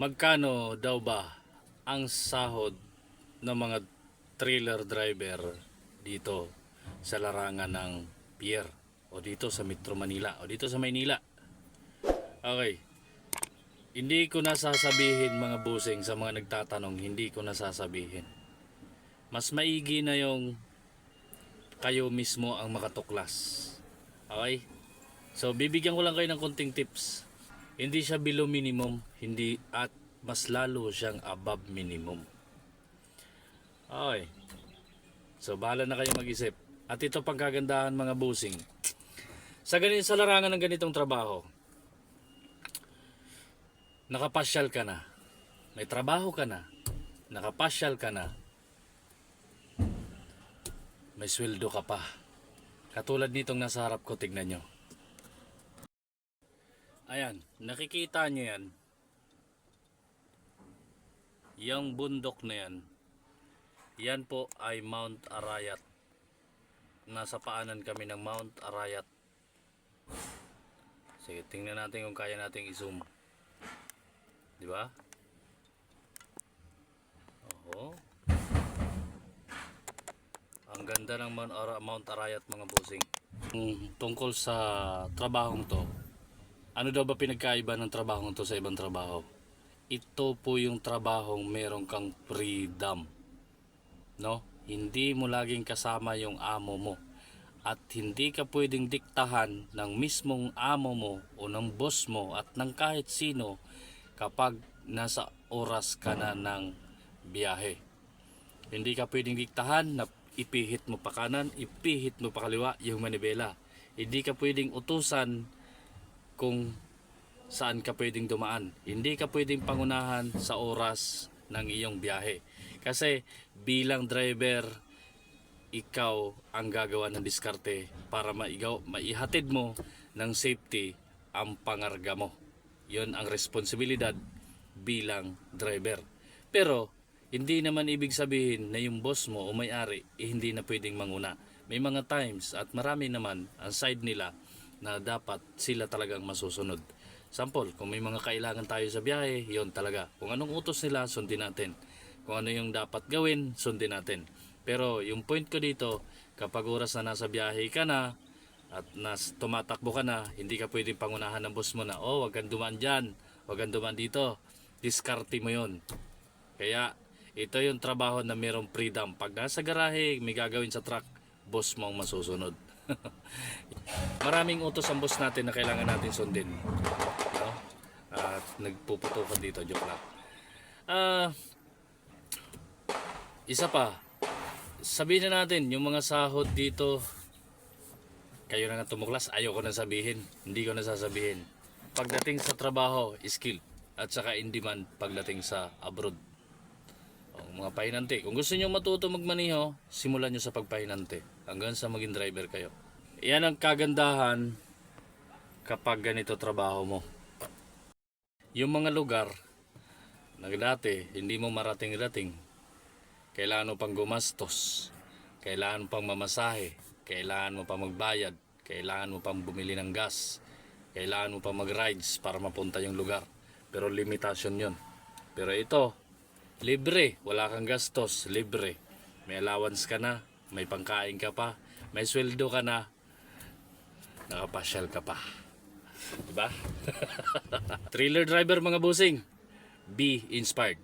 Magkano daw ba ang sahod ng mga trailer driver dito sa larangan ng pier o dito sa Metro Manila o dito sa Maynila? Okay. Hindi ko nasasabihin mga busing sa mga nagtatanong, hindi ko nasasabihin. Mas maigi na yung kayo mismo ang makatuklas. Okay? So bibigyan ko lang kayo ng konting tips. Hindi siya below minimum, hindi at mas lalo siyang above minimum. Okay. So bahala na kayo mag-isip. At ito pang kagandahan mga busing. Sa larangan ng ganitong trabaho, nakapasyal ka na. May trabaho ka na. Nakapasyal ka na. May sweldo ka pa. Katulad nitong nasa harap ko, tignan nyo. Ayan, nakikita nyo yan. Yung bundok na yan. Yan po ay Mount Arayat. Nasa paanan kami ng Mount Arayat. Sige, tingnan natin kung kaya nating i-zoom. Di ba? Oho. Ang ganda ng Mount Arayat mga busing. Tungkol sa trabahong to, ano daw ba pinagkaiba ng trabahong to sa ibang trabaho? Ito po yung trabahong meron kang freedom. No? Hindi mo laging kasama yung amo mo. At hindi ka pwedeng diktahan ng mismong amo mo o ng boss mo at ng kahit sino kapag nasa oras ka na ng biyahe. Hindi ka pwedeng diktahan na ipihit mo pa kanan, ipihit mo pa kaliwa yung manibela. Hindi ka pwedeng utusan kung saan ka pwedeng dumaan. Hindi ka pwedeng pangunahan sa oras ng iyong biyahe. Kasi bilang driver, ikaw ang gagawa ng diskarte para maihatid mo ng safety ang pangarga mo. Yon ang responsibilidad bilang driver. Pero hindi naman ibig sabihin na yung boss mo o may-ari hindi na pwedeng manguna. May mga times at marami naman ang side nila na dapat sila talagang masusunod. Sample, kung may mga kailangan tayo sa biyahe, yon talaga. Kung anong utos nila, sundin natin. Kung ano yung dapat gawin, sundin natin. Pero yung point ko dito, kapag oras na nasa biyahe ka na at tumatakbo ka na, hindi ka pwedeng pangunahan ng boss mo na, oh, wag kang dumaan dyan, wag kang dumaan dito. Diskarte mo yon. Kaya ito yung trabaho na mayroong freedom. Pag nasa garahe, may gagawin sa truck, boss mo ang masusunod. Maraming utos ang boss natin na kailangan natin sundin. No? At nagpuputukan dito, joke lang. Isa pa, sabihin na natin, yung mga sahod dito, kayo na nga tumuklas, ayoko na sabihin, hindi ko na sasabihin. Pagdating sa trabaho, skill, at saka in demand pagdating sa abroad. Mga pahinante, kung gusto nyo matuto magmaniho, simulan nyo sa pagpahinante hanggang sa maging driver kayo. Yan ang kagandahan kapag ganito trabaho mo. Yung mga lugar na dati hindi mo marating-rating, kailangan mo pang gumastos, kailangan mo pang mamasahe, kailangan mo pang magbayad, kailangan mo pang bumili ng gas, kailangan mo pang mag-rides para mapunta yung lugar. Pero limitasyon yun. Pero ito, libre, wala kang gastos, libre. May allowance ka na, may pangkain ka pa, may sweldo ka na, nakapasyal ka pa. Diba? Trailer driver mga busing, be inspired.